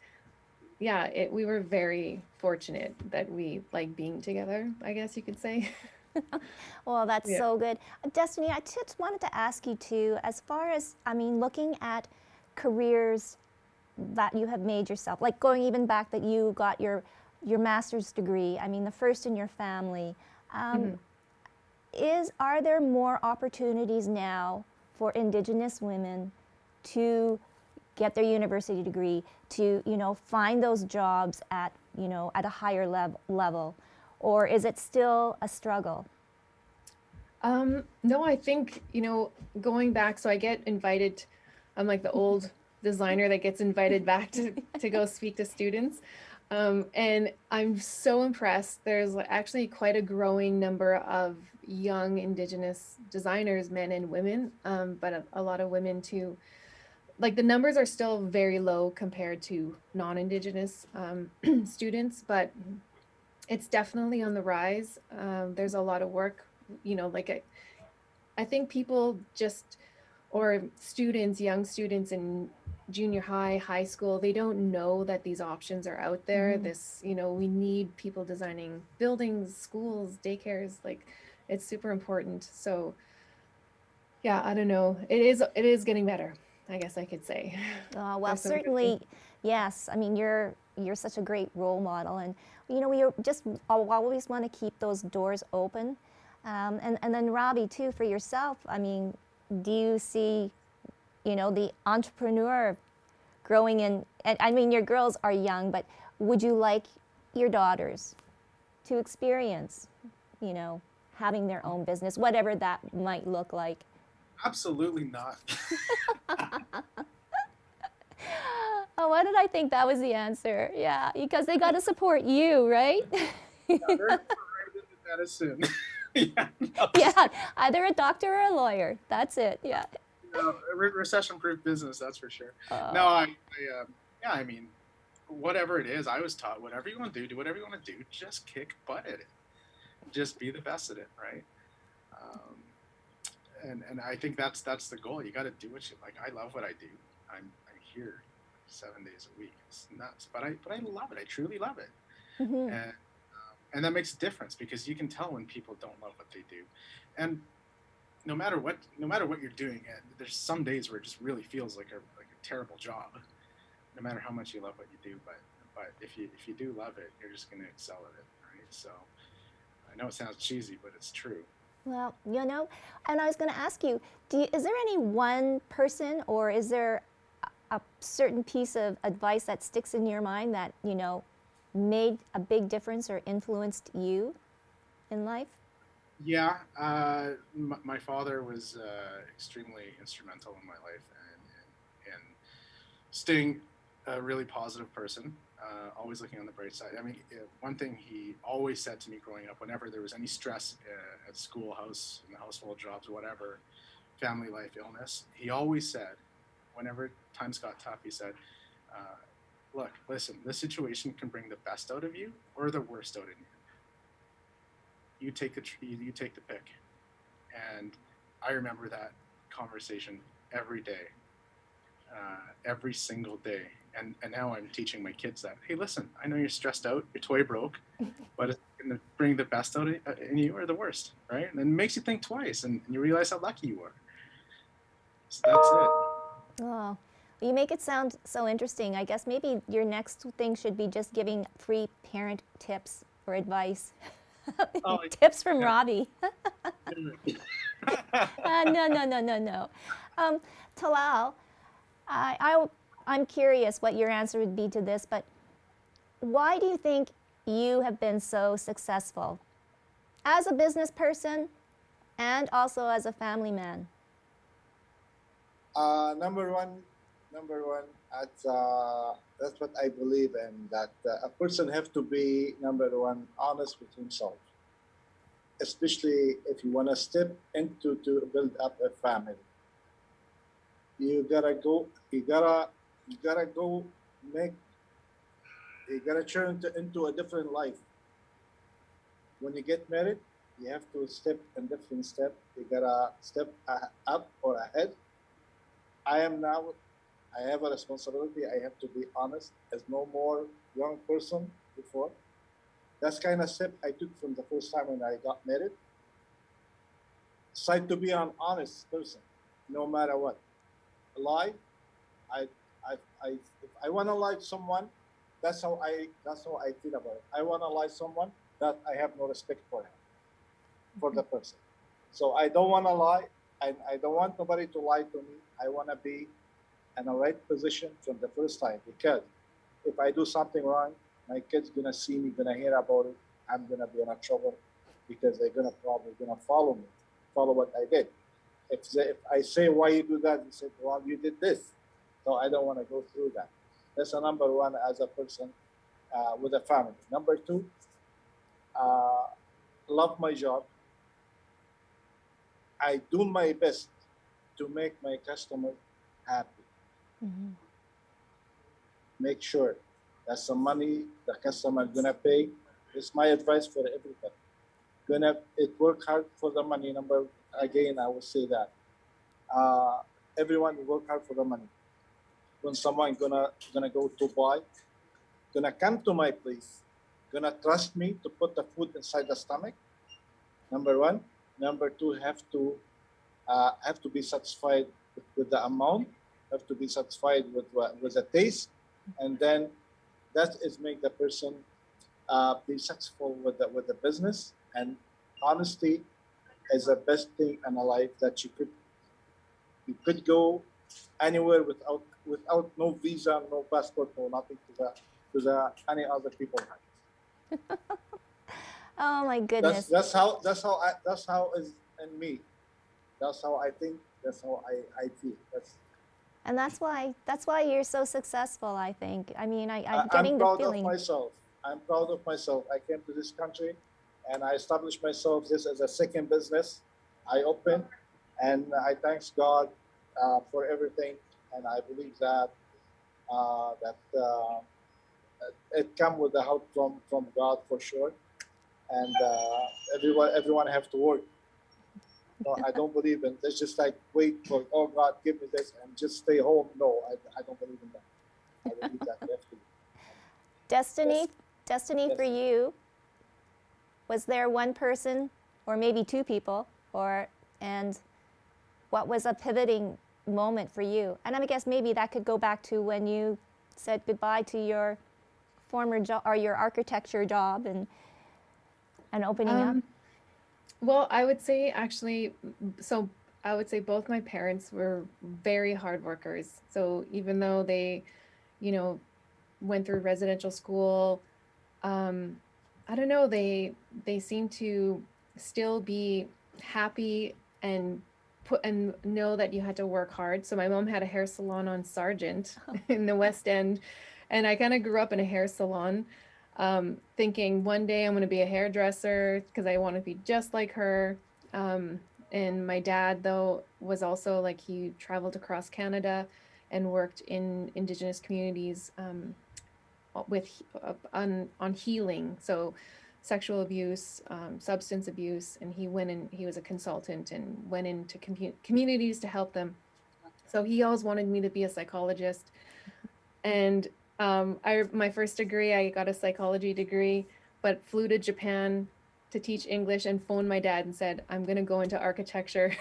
yeah, we were very fortunate that we like being together, I guess you could say.
Well, that's so good. Destiny, I just wanted to ask you too, as far as, I mean, looking at careers that you have made yourself, like going even back that you got your master's degree, I mean, the first in your family. Are there more opportunities now for Indigenous women to get their university degree, to, you know, find those jobs at, you know, at a higher level, or is it still a struggle?
No, I think, you know, going back, so I get invited, I'm like the old designer that gets invited back to go speak to students. And I'm so impressed. There's actually quite a growing number of young Indigenous designers, men and women, but a lot of women too. Like, the numbers are still very low compared to non-Indigenous students, but it's definitely on the rise. There's a lot of work, you know, like I think people just, or students, young students in junior high, high school, they don't know that these options are out there. This, you know, we need people designing buildings, schools, daycares, like, it's super important. So yeah, I don't know. It is getting better, I guess I could say.
Well, certainly, yes. I mean, you're such a great role model, and, you know, we just always want to keep those doors open. And then Ravi too, for yourself, I mean, do you see, you know, the entrepreneur growing in, and I mean, your girls are young, but would you like your daughters to experience, you know, having their own business, whatever that might look like?
Absolutely not.
Oh, why did I think that was the answer? Yeah, because they got to support you, right?
Yeah, they're right into medicine. Yeah, no.
Yeah, either a doctor or a lawyer. That's it. Yeah.
You know, recession-proof business, that's for sure. No, yeah, I mean, whatever it is, I was taught whatever you want to do whatever you want to do, just kick butt at it, just be the best at it, right? And I think that's the goal. You got to do what you like. I love what I do. I'm here 7 days a week. It's nuts, but I love it. I truly love it,
Mm-hmm.
and that makes a difference because you can tell when people don't love what they do, and no matter what you're doing, there's some days where it just really feels like a terrible job, no matter how much you love what you do. But if you do love it, you're just going to excel at it, right? So I know it sounds cheesy, but it's true.
Well, and I was going to ask you, is there any one person, or is there a certain piece of advice that sticks in your mind that, made a big difference or influenced you in life?
Yeah, my father was extremely instrumental in my life and staying a really positive person, always looking on the bright side. I mean, one thing he always said to me growing up, whenever there was any stress at school, house, in the household, jobs, whatever, family life, illness, he always said, whenever times got tough, he said, look, listen, this situation can bring the best out of you or the worst out of you. You take the pick. And I remember that conversation every day, every single day. And now I'm teaching my kids that, hey, listen, I know you're stressed out, your toy broke, but it's going to bring the best out in you or the worst, right? And it makes you think twice, and you realize how lucky you are. So that's it.
Oh, you make it sound so interesting. I guess maybe your next thing should be just giving free parent tips or advice.
Oh,
Tips from Ravi. No. Talal, I'm curious what your answer would be to this, but why do you think you have been so successful as a business person and also as a family man?
Number one, that's what I believe in, that a person have to be, number one, honest with himself, especially if you want to step into to build up a family. You gotta turn into a different life. When you get married, you have to step in different step. You gotta step up or ahead. I have a responsibility. I have to be honest as no more young person before. That's kind of step I took from the first time when I got married. Decide to be an honest person, no matter what. Lie, if I want to lie to someone, that's how I feel about it. I want to lie to someone that I have no respect for him, for the person. So I don't want to lie, and I don't want nobody to lie to me. I want to be in the right position from the first time, because if I do something wrong, my kids gonna see me, gonna hear about it. I'm gonna be in a trouble because they're probably gonna follow me, follow what I did. If I say why you do that, they say, well, you did this, so I don't want to go through that. That's a number one as a person with a family. Number two, love my job. I do my best to make my customer happy.
Mm-hmm.
Make sure that's the money the customer gonna pay. It's my advice for everybody. Work hard for the money. Again, I will say that everyone work hard for the money. When someone gonna go to buy, gonna come to my place, gonna trust me to put the food inside the stomach. Number one. Number two, have to be satisfied with the amount. Have to be satisfied with the taste, and then that is make the person be successful with the business. And honesty is the best thing in a life, that you could go anywhere without no visa, no passport, no nothing to the any other people.
Oh my goodness.
That's how is in me. That's how I think. That's how I feel.
And that's why you're so successful, I think. I mean, I'm
I'm
getting the
proud
feeling.
of myself. I'm proud of myself. I came to this country, and I established myself this as a second business I opened, and I thanks God for everything. And I believe that it come with the help from God for sure, and everyone have to work. No, I don't believe in it's just like wait for God give me this and just stay home. No, I don't believe in that. I believe that we have to.
Destiny,
Yes.
Destiny, for
Yes.
you, was there one person or maybe two people, and what was a pivoting moment for you? And I guess maybe that could go back to when you said goodbye to your former job or your architecture job and opening up.
Well, I would say actually, so I would say both my parents were very hard workers. So even though they, you know, went through residential school, I don't know, they seem to still be happy and know that you had to work hard. So my mom had a hair salon on Sargent in the West End, and I kind of grew up in a hair salon, thinking one day I'm going to be a hairdresser because I want to be just like her. And my dad, though, was also like he traveled across Canada and worked in Indigenous communities with on healing, so sexual abuse, substance abuse, and he was a consultant and went into communities to help them. So he always wanted me to be a psychologist, and my first degree, I got a psychology degree, but flew to Japan to teach English and phoned my dad and said, I'm going to go into architecture.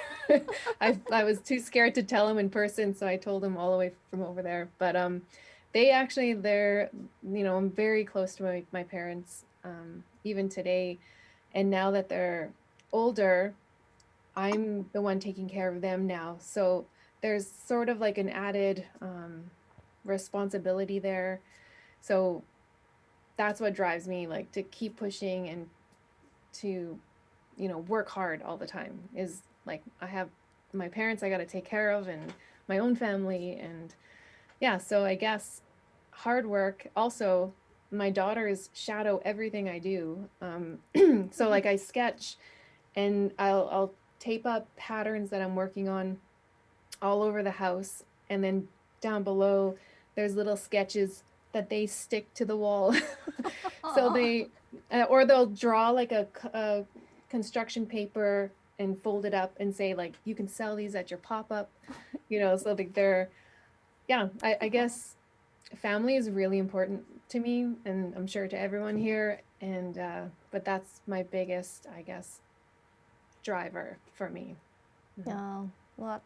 I was too scared to tell him in person, so I told him all the way from over there. But they're, I'm very close to my parents, even today. And now that they're older, I'm the one taking care of them now. So there's sort of like an added responsibility there. So that's what drives me, like to keep pushing and to, work hard all the time. Is like I have my parents I got to take care of and my own family, and yeah, so I guess hard work. Also, my daughters shadow everything I do. So like I sketch and I'll tape up patterns that I'm working on all over the house, and then down below there's little sketches that they stick to the wall. So they or they'll draw like a construction paper and fold it up and say like you can sell these at your pop-up, so like they're I guess family is really important to me, and I'm sure to everyone here, and but that's my biggest, I guess, driver for me.
Oh, well,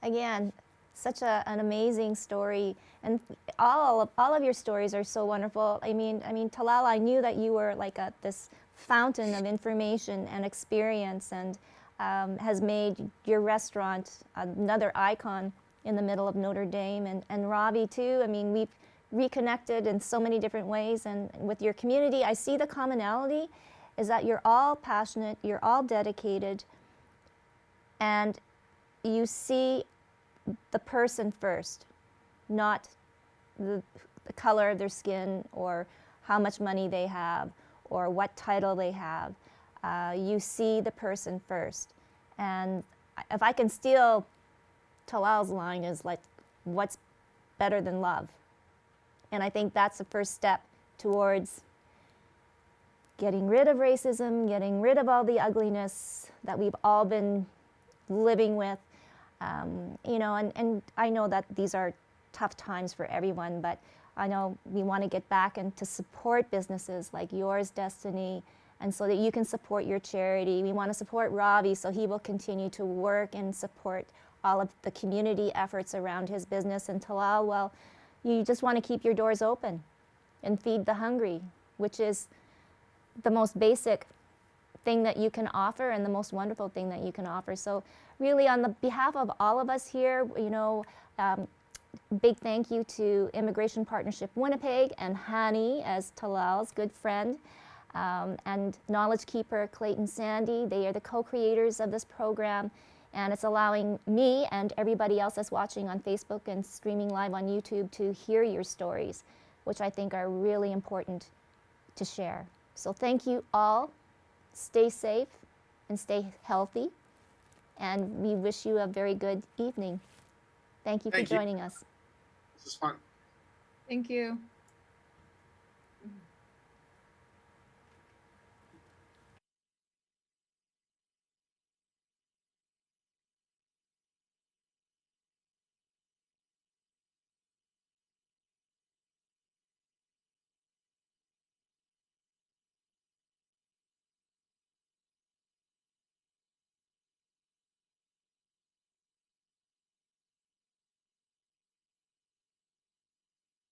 again, such an amazing story, and all of your stories are so wonderful. I mean, Talal, I knew that you were like this fountain of information and experience, and has made your restaurant another icon in the middle of Notre Dame, and Ravi too. I mean, we've reconnected in so many different ways, and with your community, I see the commonality is that you're all passionate, you're all dedicated, and you see the person first, not the color of their skin or how much money they have or what title they have. You see the person first. And if I can steal Talal's line, is like, what's better than love? And I think that's the first step towards getting rid of racism, getting rid of all the ugliness that we've all been living with. And I know that these are tough times for everyone, but I know we want to get back and to support businesses like yours, Destiny, and so that you can support your charity. We want to support Ravi so he will continue to work and support all of the community efforts around his business. And Talal, well, you just want to keep your doors open and feed the hungry, which is the most basic thing that you can offer and the most wonderful thing that you can offer. So really, on the behalf of all of us here, big thank you to Immigration Partnership Winnipeg and Hani as Talal's good friend, and Knowledge Keeper Clayton Sandy. They are the co-creators of this program, and it's allowing me and everybody else that's watching on Facebook and streaming live on YouTube to hear your stories, which I think are really important to share. So thank you all. Stay safe and stay healthy, and we wish you a very good evening. Thank you for joining us.
This is fun.
Thank you.